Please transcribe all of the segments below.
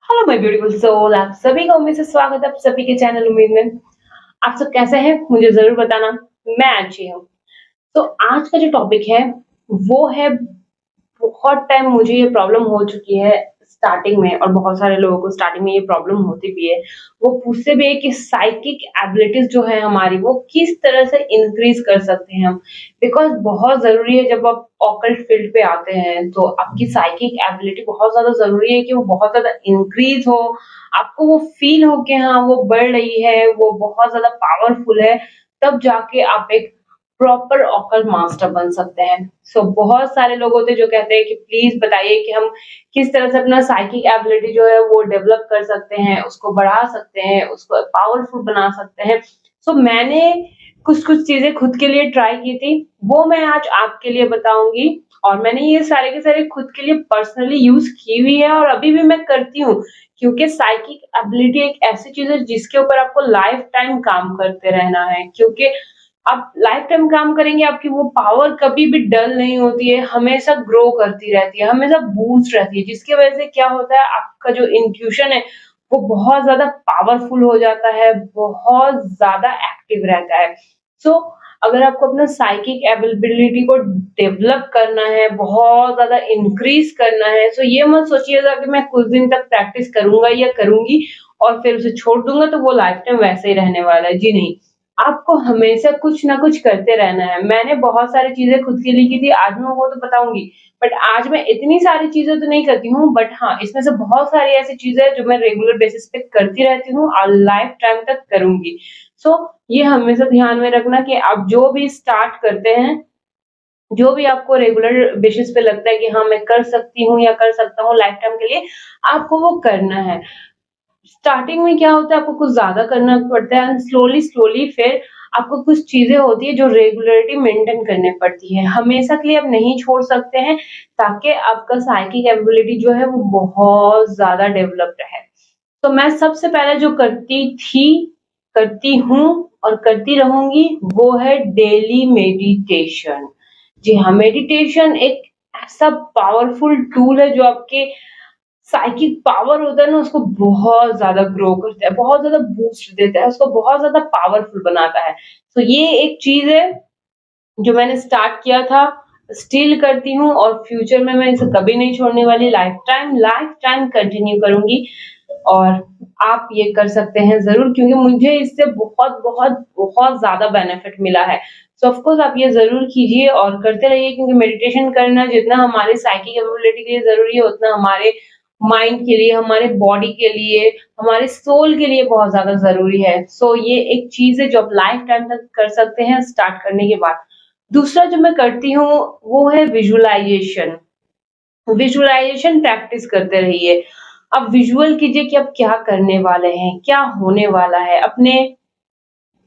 Hello my beautiful soul, आप सभी का उम्मीद से स्वागत है आप सभी के चैनल उम्मीद में। आप सब कैसे हैं मुझे जरूर बताना। मैं अच्छी हूँ। तो आज का जो टॉपिक है वो है, बहुत टाइम मुझे ये प्रॉब्लम हो चुकी है स्टार्टिंग में, और बहुत सारे लोगों को स्टार्टिंग में ये प्रॉब्लम होती भी है। वो पूछते भी है कि साइकिक एबिलिटीज जो है हमारी, वो किस तरह से इंक्रीज कर सकते हैं हम। बिकॉज बहुत जरूरी है, जब आप ऑकल्ट फील्ड पे आते हैं तो आपकी साइकिक एबिलिटी बहुत ज्यादा जरूरी है कि वो बहुत ज्यादा इंक्रीज हो। आपको वो फील हो कि हाँ वो बढ़ रही है, वो बहुत ज्यादा पावरफुल है। तब जाके आप एक प्रॉपर ऑकल्ट मास्टर बन सकते हैं। बहुत सारे लोग होते हैं जो कहते हैं कि प्लीज बताइए कि हम किस तरह से अपना साइकिक एबिलिटी जो है वो डेवलप कर सकते हैं, उसको बढ़ा सकते हैं, उसको पावरफुल बना सकते हैं। मैंने कुछ कुछ चीजें खुद के लिए ट्राई की थी, वो मैं आज आपके लिए बताऊंगी। और मैंने ये सारे के सारे खुद के लिए पर्सनली यूज की हुई है, और अभी भी मैं करती हूँ। क्योंकि साइकिक एबिलिटी एक ऐसी चीज है जिसके ऊपर आपको लाइफ टाइम काम करते रहना है। क्योंकि आप लाइफ टाइम काम करेंगे, आपकी वो पावर कभी भी डल नहीं होती है, हमेशा ग्रो करती रहती है, हमेशा बूस्ट रहती है, जिसकी वजह से क्या होता है, आपका जो इंट्यूशन है वो बहुत ज्यादा पावरफुल हो जाता है, बहुत ज्यादा एक्टिव रहता है। सो अगर आपको अपना साइकिक एबिलिटी को डेवलप करना है, बहुत ज्यादा इंक्रीज करना है, तो ये मत सोचिएगा कि मैं कुछ दिन तक प्रैक्टिस करूंगा या करूंगी और फिर उसे छोड़ दूंगा तो वो लाइफ टाइम वैसे ही रहने वाला है। जी नहीं, आपको हमेशा कुछ ना कुछ करते रहना है। मैंने बहुत सारी चीज़ें खुद के लिए की थी, आज मैं वो तो बताऊँगी। बट आज मैं इतनी सारी चीज़ें तो नहीं करती हूँ, बट हाँ, इसमें से बहुत सारी ऐसी चीज़ें हैं जो मैं रेगुलर बेसिस पे करती रहती हूँ और लाइफ टाइम तक करूँगी। सो ये हमेशा ध्यान में रखना कि आप जो भी स्टार्ट करते हैं, जो भी आपको रेगुलर बेसिस पे लगता है कि हाँ, मैं कर सकती हूँ या कर सकता हूँ लाइफ टाइम के लिए, आपको वो करना है। स्टार्टिंग में क्या होता है, आपको कुछ ज़्यादा करना पड़ता है, एंड स्लोली स्लोली फिर आपको कुछ चीज़ें होती है जो रेगुलरिटी मेंटेन करनी पड़ती है। हमेशा के लिए आप नहीं छोड़ सकते हैं, ताकि आपका साइकिक एबिलिटी जो है वो बहुत ज़्यादा डेवलप रहे। तो मैं सबसे पहले जो करती थी, करती हूँ और करती रहूँगी, वो है डेली मेडिटेशन। जी हाँ, मेडिटेशन एक ऐसा पावरफुल टूल है जो आपके साइकिक पावर होता है ना, उसको बहुत ज़्यादा ग्रो करता है, बहुत ज़्यादा बूस्ट देता है, उसको बहुत ज़्यादा पावरफुल बनाता है। तो ये एक चीज़ है जो मैंने स्टार्ट किया था, स्टिल करती हूँ और फ्यूचर में मैं इसे कभी नहीं छोड़ने वाली, लाइफ टाइम कंटिन्यू करूँगी। और आप ये कर सकते हैं ज़रूर, क्योंकि मुझे इससे बहुत, बहुत, बहुत ज़्यादा बेनिफिट मिला है। ऑफ कोर्स आप ये ज़रूर कीजिए और करते रहिए, क्योंकि मेडिटेशन करना जितना हमारे साइकिक एबिलिटी के लिए ज़रूरी है, उतना हमारे माइंड के लिए, हमारे बॉडी के लिए, हमारे सोल के लिए बहुत ज़्यादा ज़रूरी है। ये एक चीज़ है जो आप लाइफ टाइम तक कर सकते हैं स्टार्ट करने के बाद। दूसरा जो मैं करती हूँ वो है विजुअलाइज़ेशन। विजुअलाइज़ेशन प्रैक्टिस करते रहिए। आप विजुअल कीजिए कि आप क्या करने वाले हैं, क्या होने वाला है। अपने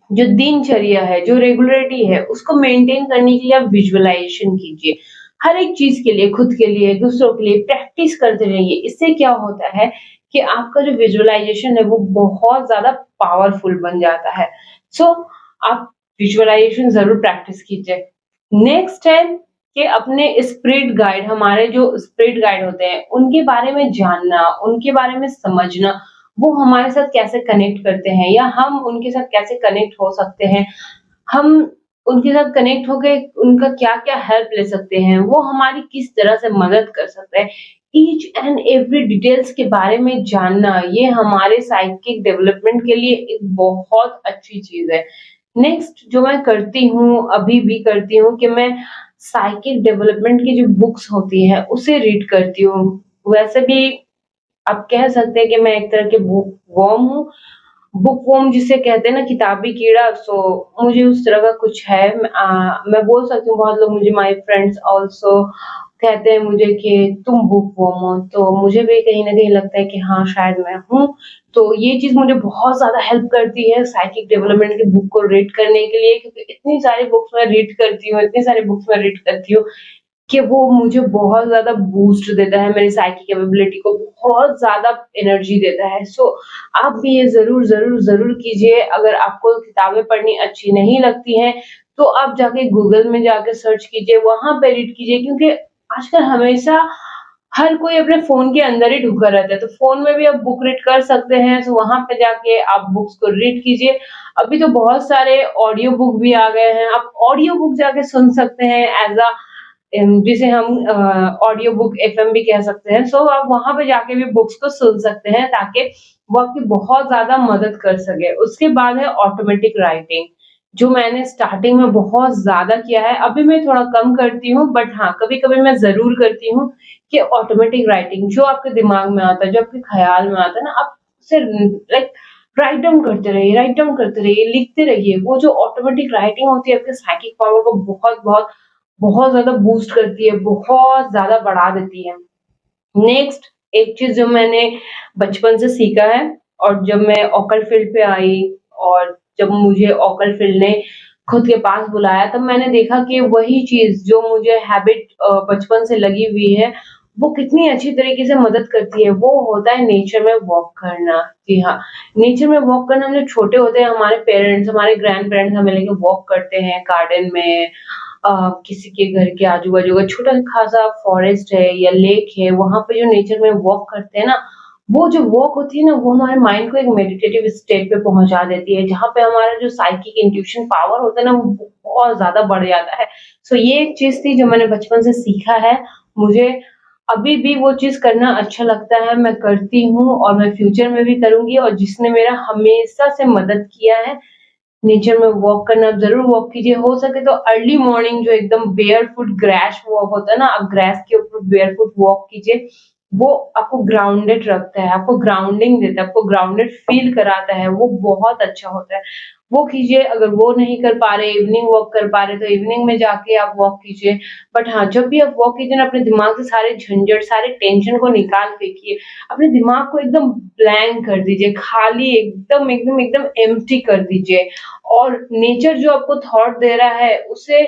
जो दिनचर्या है, जो रेगुलरिटी है, उसको मेंटेन करने के लिए आप विजुअलाइज़ेशन कीजिए। हर एक चीज़ के लिए, खुद के लिए, दूसरों के लिए प्रैक्टिस करते रहिए। इससे क्या होता है कि आपका जो विजुअलाइज़ेशन है वो बहुत ज़्यादा पावरफुल बन जाता है। सो आप विजुअलाइज़ेशन ज़रूर प्रैक्टिस कीजिए। नेक्स्ट है कि अपने स्पिरिट गाइड, हमारे जो स्पिरिट गाइड होते हैं, उनके बारे में जानना, उनके बारे में समझना, वो हमारे साथ कैसे कनेक्ट करते हैं या हम उनके साथ कैसे कनेक्ट हो सकते हैं। हम उनके साथ कनेक्ट होके उनका क्या-क्या हेल्प ले सकते हैं, वो हमारी किस तरह से मदद कर सकते हैं। ईच एंड एवरी डिटेल्स के बारे में जानना, ये हमारे साइकिक डेवलपमेंट के लिए एक बहुत अच्छी चीज़ है। नेक्स्ट जो मैं करती हूँ, अभी भी करती हूँ कि मैं साइकिक डेवलपमेंट की जो बुक्स होती हैं, उसे रीड करती हूँ। वैसे भी आप कह सकते हैं कि मैं एक तरह की बुक वर्म हूँ। बुक वर्म जिसे कहते हैं ना, किताबी कीड़ा, मुझे उस तरह का कुछ है। मैं बोल सकती हूँ, बहुत लोग मुझे, माय फ्रेंड्स आल्सो कहते हैं मुझे कि तुम बुक वर्म हो, तो मुझे भी कहीं न कहीं लगता है कि हाँ, शायद मैं हूँ। तो ये चीज़ मुझे बहुत ज़्यादा हेल्प करती है साइकिक डेवलपमेंट की बुक को रीड करने के लिए, क्योंकि इतनी सारी बुक्स मैं रीड करती हूँ, इतनी सारी बुक्स मैं रीड करती हूँ कि वो मुझे बहुत ज़्यादा बूस्ट देता है, मेरी साइकिक कैपेबिलिटी को बहुत ज़्यादा एनर्जी देता है। आप भी ये ज़रूर, ज़रूर, ज़रूर कीजिए। अगर आपको किताबें पढ़नी अच्छी नहीं लगती हैं, तो आप जाके गूगल में जाके सर्च कीजिए, वहाँ पे रीड कीजिए, क्योंकि आजकल हमेशा हर कोई अपने फ़ोन के अंदर ही ढुका रहता है, तो फ़ोन में भी आप बुक रीड कर सकते हैं, तो वहाँ पे जाके आप बुक्स को रीड कीजिए। अभी तो बहुत सारे ऑडियो बुक भी आ गए हैं, आप ऑडियो बुक जाके सुन सकते हैं एज़ अ जिसे हम ऑडियो बुक एफएम भी कह सकते हैं। सो आप वहाँ पे जाके भी बुक्स को सुन सकते हैं ताकि वो आपकी बहुत ज़्यादा मदद कर सके। उसके बाद है ऑटोमेटिक राइटिंग, जो मैंने स्टार्टिंग में बहुत ज़्यादा किया है, अभी मैं थोड़ा कम करती हूँ बट हाँ, कभी-कभी मैं ज़रूर करती हूँ कि ऑटोमेटिक राइटिंग जो आपके दिमाग में आता है, जो आपके ख़्याल में आता है ना, आप उसे लाइक राइट डाउन करते रहिए, लिखते रहिए। वो जो ऑटोमेटिक राइटिंग होती है आपके साइकिक पावर को बहुत-बहुत बहुत ज़्यादा बूस्ट करती है, बहुत ज़्यादा बढ़ा देती है। नेक्स्ट एक चीज़ जो मैंने बचपन से सीखा है और जब मैं ओकल फील्ड पे आई और जब मुझे ओकल फील्ड ने खुद के पास बुलाया, तब मैंने देखा कि वही चीज़ जो मुझे हैबिट बचपन से लगी हुई है, वो कितनी अच्छी तरीके से मदद करती है। वो होता है नेचर में वॉक करना। जी हाँ, नेचर में वॉक करना हम जब छोटे होते हैं, हमारे पेरेंट्स, हमारे ग्रैंड पेरेंट्स हमें लेके वॉक करते हैं गार्डन में, किसी के घर के आजू-बाजू का छोटा-खासा फॉरेस्ट है या लेक है, वहाँ पे जो नेचर में वॉक करते हैं ना, वो जो वॉक होती है ना, वो हमारे माइंड को एक मेडिटेटिव स्टेट पे पहुँचा देती है, जहाँ पे हमारा जो साइकिक इंट्यूशन पावर होता है ना, वो बहुत ज़्यादा बढ़ जाता है। सो ये एक चीज़ थी जो मैंने बचपन से सीखा है। मुझे अभी भी वो चीज़ करना अच्छा लगता है, मैं करती हूँ और मैं फ्यूचर में भी करूँगी और जिसने मेरा हमेशा से मदद किया है नेचर में वॉक करना, आप ज़रूर वॉक कीजिए। हो सके तो अर्ली मॉर्निंग जो एकदम बेयरफुट ग्रास वॉक होता है ना, आप ग्रास के ऊपर बेयरफुट वॉक कीजिए। वो आपको ग्राउंडेड रखता है, आपको ग्राउंडिंग देता है, आपको ग्राउंडेड फ़ील कराता है, वो बहुत अच्छा होता है। वो कीजिए, अगर वो नहीं कर पा रहे, इवनिंग वॉक कर पा रहे, तो इवनिंग में जाके आप वॉक कीजिए। बट हाँ, जब भी आप वॉक कीजिए ना, अपने दिमाग से सारे झंझट, सारे टेंशन को निकाल फेंकिए। अपने दिमाग को एकदम ब्लैंक कर दीजिए, खाली एकदम, एकदम, एकदम एम्प्टी कर दीजिए। और नेचर जो आपको थॉट दे रहा है, उसे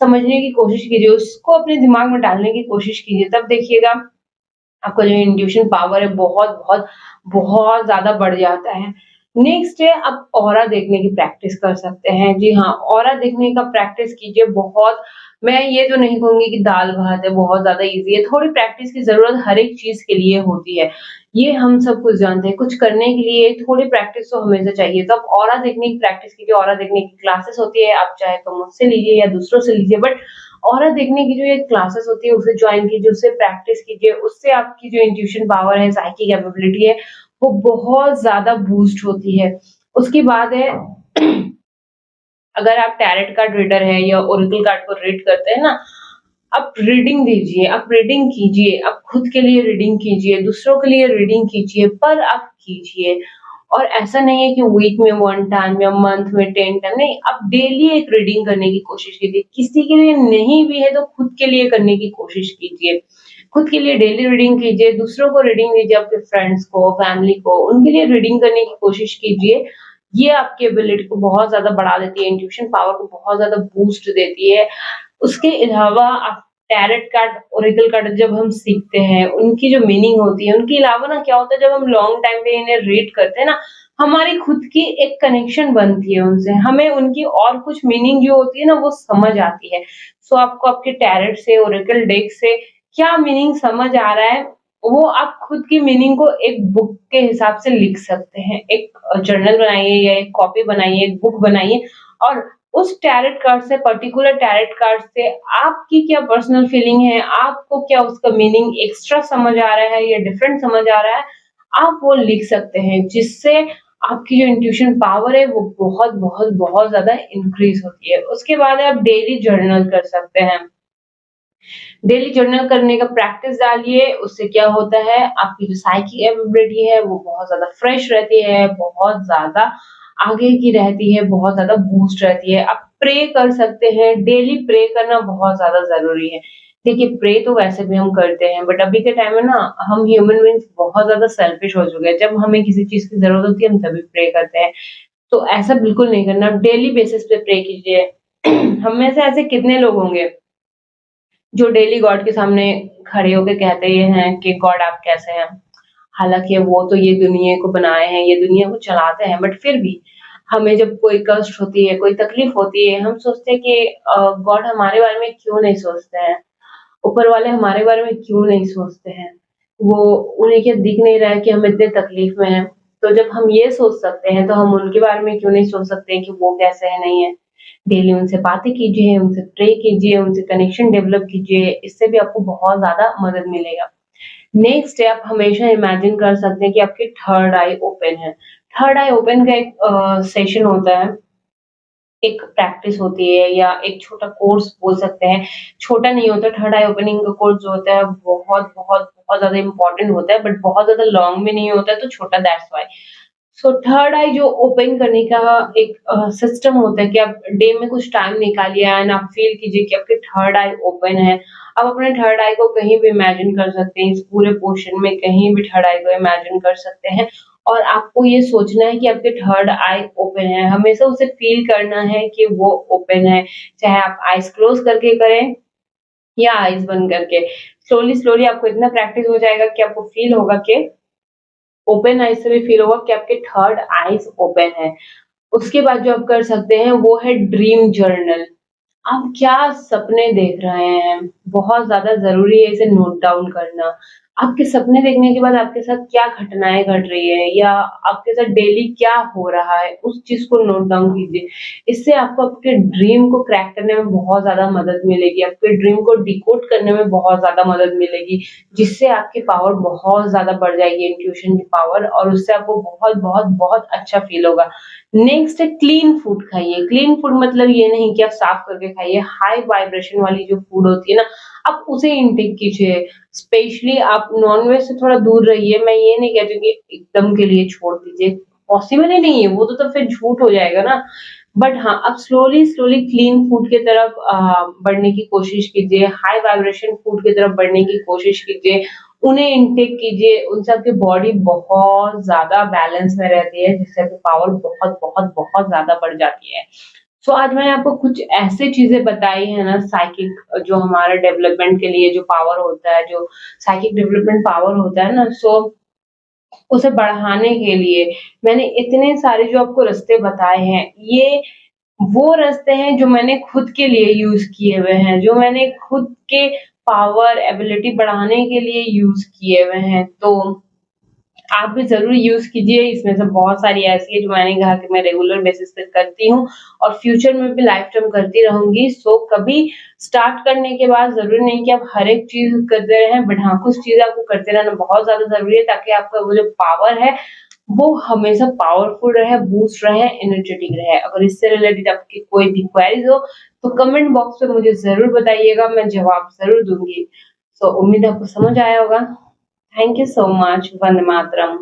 समझने की कोशिश कीजिए, उसको अपने दिमाग में डालने की कोशिश कीजिए, तब देखिएगा आपका जो इंट्यूशन पावर है बहुत-बहुत, बहुत ज़्यादा बढ़ जाता है। नेक्स्ट है आप ऑरा देखने की प्रैक्टिस कर सकते हैं। जी हाँ, ऑरा देखने का प्रैक्टिस कीजिए बहुत। मैं ये तो नहीं कहूँगी कि दाल-भात है, बहुत ज़्यादा ईज़ी है, थोड़ी प्रैक्टिस की ज़रूरत हर एक चीज़ के लिए होती है। ये हम सब कुछ जानते हैं, कुछ करने के लिए थोड़ी प्रैक्टिस तो हमेशा चाहिए। तो आप ऑरा देखने की प्रैक्टिस कीजिए, ऑरा देखने की क्लासेस होती है, आप चाहे तो मुझसे लीजिए या दूसरों से लीजिए बट ऑरा देखने की जो ये क्लासेस होती है उसे जॉइन कीजिए, उससे प्रैक्टिस कीजिए, उससे आपकी जो इंट्यूशन पावर है, साइकिक कैपेबिलिटी है, वो बहुत ज़्यादा बूस्ट होती है। उसके बाद है अगर आप टैरोट कार्ड रीडर हैं या ओरेकल कार्ड को रीड करते हैं ना, आप रीडिंग दीजिए, आप रीडिंग कीजिए, आप खुद के लिए रीडिंग कीजिए, दूसरों के लिए रीडिंग कीजिए, पर आप कीजिए। और ऐसा नहीं है कि वीक में 1 टाइम या मंथ में 10 टाइम नहीं, आप डेली एक रीडिंग करने की कोशिश कीजिए। किसी के लिए नहीं भी है तो खुद के लिए करने की कोशिश कीजिए। खुद के लिए डेली रीडिंग कीजिए, दूसरों को रीडिंग दीजिए, आपके फ्रेंड्स को, फैमिली को, उनके लिए रीडिंग करने की कोशिश कीजिए। ये आपकी एबिलिटी को बहुत ज़्यादा बढ़ा देती है, इंट्यूशन पावर को बहुत ज़्यादा बूस्ट देती है। उसके अलावा आप टैरोट कार्ड, ओरेकल कार्ड जब हम सीखते हैं, उनकी जो मीनिंग होती है, उनके अलावा ना क्या होता है जब हम लॉन्ग टाइम पे इन्हें रीड करते हैं ना, हमारी खुद की एक कनेक्शन बनती है उनसे। हमें उनकी और कुछ मीनिंग जो होती है ना वो समझ आती है। सो आपको आपके टैरोट से, ओरेकल डेक से क्या मीनिंग समझ आ रहा है, वो आप खुद की मीनिंग को एक बुक के हिसाब से लिख सकते हैं। एक जर्नल बनाइए या एक कॉपी बनाइए, एक बुक बनाइए और उस टैरोट कार्ड से, पर्टिकुलर टैरोट कार्ड से आपकी क्या पर्सनल फीलिंग है, आपको क्या उसका मीनिंग एक्स्ट्रा समझ आ रहा है या डिफरेंट समझ आ रहा है, आप वो लिख सकते हैं, जिससे आपकी जो इंट्यूशन पावर है वो बहुत, बहुत, बहुत ज़्यादा इंक्रीज़ होती है। उसके बाद आप डेली जर्नल कर सकते हैं। डेली जर्नल करने का प्रैक्टिस डालिए, उससे क्या होता है आपकी जो साइकिक एबिलिटी है वो बहुत ज़्यादा फ्रेश रहती है, बहुत ज़्यादा आगे की रहती है, बहुत ज़्यादा बूस्ट रहती है। आप प्रे कर सकते हैं, डेली प्रे करना बहुत ज़्यादा ज़रूरी है। देखिए प्रे तो वैसे भी हम करते हैं बट अभी के टाइम में ना हम ह्यूमन बीइंग्स बहुत ज़्यादा सेल्फिश हो चुके हैं। जब हमें किसी चीज़ की ज़रूरत होती है हम तभी प्रे करते हैं। तो ऐसा बिल्कुल नहीं करना, डेली बेसिस पे प्रे कीजिए। हम में से ऐसे कितने लोग होंगे जो डेली गॉड के सामने खड़े होके कहते ये हैं कि गॉड आप कैसे हैं? हालाँकि वो तो ये दुनिया को बनाए हैं, ये दुनिया को चलाते हैं बट फिर भी हमें जब कोई कष्ट होती है, कोई तकलीफ होती है, हम सोचते हैं कि गॉड हमारे बारे में क्यों नहीं सोचते हैं? ऊपर वाले हमारे बारे में क्यों नहीं सोचते हैं? वो उन्हें क्या दिख नहीं रहा है कि हम इतने तकलीफ में हैं? तो जब हम ये सोच सकते हैं, तो हम उनके बारे में क्यों नहीं सोच सकते हैं कि वो कैसे हैं, नहीं है? डेली उनसे बातें कीजिए, उनसे प्रे कीजिए, उनसे कनेक्शन डेवलप कीजिए, इससे भी आपको बहुत ज़्यादा मदद मिलेगा। नेक्स्ट है, आप हमेशा इमेजिन कर सकते हैं कि आपकी थर्ड आई ओपन है। थर्ड आई ओपन का एक सेशन होता है, एक प्रैक्टिस होती है या एक छोटा कोर्स बोल सकते हैं। छोटा नहीं होता, थर्ड आई ओपनिंग का कोर्स जो होता है बहुत, बहुत, बहुत ज़्यादा इम्पोर्टेंट होता है, बट बहुत ज़्यादा लॉन्ग भी नहीं होता है, तो छोटा दैट्स व्हाई। सो थर्ड आई जो ओपन करने का एक सिस्टम होता है कि आप डे में कुछ टाइम निकालिए एंड आप फील कीजिए कि आपके थर्ड आई ओपन है। आप अपने थर्ड आई को कहीं भी इमेजिन कर सकते हैं, इस पूरे पोर्शन में कहीं भी थर्ड आई को इमेजिन कर सकते हैं और आपको ये सोचना है कि आपके थर्ड आई ओपन है। हमेशा उसे फील करना है कि वो ओपन है, चाहे आप आइज़ क्लोज़ करके करें या आइज़ बंद करके। स्लोली-स्लोली आपको इतना प्रैक्टिस हो जाएगा कि आपको फील होगा कि ओपन आइज़ से भी फील होगा कि आपके थर्ड आइज़ ओपन है। उसके बाद जो आप कर सकते हैं वो है ड्रीम जर्नल। आप क्या सपने देख रहे हैं? बहुत ज़्यादा ज़रूरी है इसे नोट डाउन करना। आपके सपने देखने के बाद आपके साथ क्या घटनाएँ घट रही है या आपके साथ डेली क्या हो रहा है, उस चीज़ को नोट डाउन कीजिए। इससे आपको आपके ड्रीम को क्रैक करने में बहुत ज़्यादा मदद मिलेगी, आपके ड्रीम को डिकोड करने में बहुत ज़्यादा मदद मिलेगी, जिससे आपकी पावर बहुत ज़्यादा बढ़ जाएगी, इंट्यूशन की पावर, और उससे आपको बहुत, बहुत, बहुत अच्छा फ़ील होगा। नेक्स्ट है क्लीन फूड खाइए। क्लीन फूड मतलब ये नहीं कि आप साफ करके खाइए, हाई वाइब्रेशन वाली जो फूड होती है ना, आप उसे इनटेक कीजिए। स्पेशली आप नॉन-वेज से थोड़ा दूर रहिए। मैं ये नहीं कहती कि एकदम के लिए छोड़ दीजिए, पॉसिबल ही नहीं है, वो तो फिर झूठ हो जाएगा ना। बट हाँ, आप स्लोली-स्लोली क्लीन फूड की तरफ बढ़ने की कोशिश कीजिए, हाई वाइब्रेशन फूड की तरफ बढ़ने की कोशिश कीजिए। उन्हें इनटेक कीजिए, उनसे आपकी बॉडी बहुत ज़्यादा बैलेंस में रहती है, जिससे आपकी पावर बहुत, बहुत, बहुत ज़्यादा बढ़ जाती है। सो आज मैंने आपको कुछ ऐसी चीज़ें बताई हैं ना, साइकिक जो हमारा डेवलपमेंट के लिए जो पावर होता है, जो साइकिक डेवलपमेंट पावर होता है ना, सो उसे बढ़ाने के लिए मैंने इतने सारे जो आपको रास्ते बताए हैं, ये वो रास्ते हैं जो मैंने खुद के लिए यूज़ किए हुए हैं, जो मैंने खुद के पावर, एबिलिटी बढ़ाने के लिए यूज़ किए हुए हैं। तो आप भी ज़रूर यूज़ कीजिए, इसमें से बहुत सारी ऐसी है जो मैंने कहा कि मैं रेगुलर बेसिस पे करती हूँ और फ्यूचर में भी लाइफ टाइम करती रहूँगी। सो कभी स्टार्ट करने के बाद ज़रूरी नहीं कि आप हर एक चीज़ करते रहें, बट हाँ, कुछ चीज़ें आपको करते रहना बहुत ज़्यादा ज़रूरी है ताकि आपका वो जो पावर है, वो हमेशा पावरफुल रहे, बूस्ट रहे, एनर्जेटिक रहे। अगर इससे रिलेटेड आपकी कोई भी क्वेरीज़ हो, तो कमेंट बॉक्स में मुझे ज़रूर बताइएगा, मैं जवाब ज़रूर दूँगी। सो उम्मीद है आपको समझ आया होगा। Thank you so much. Vande Mataram.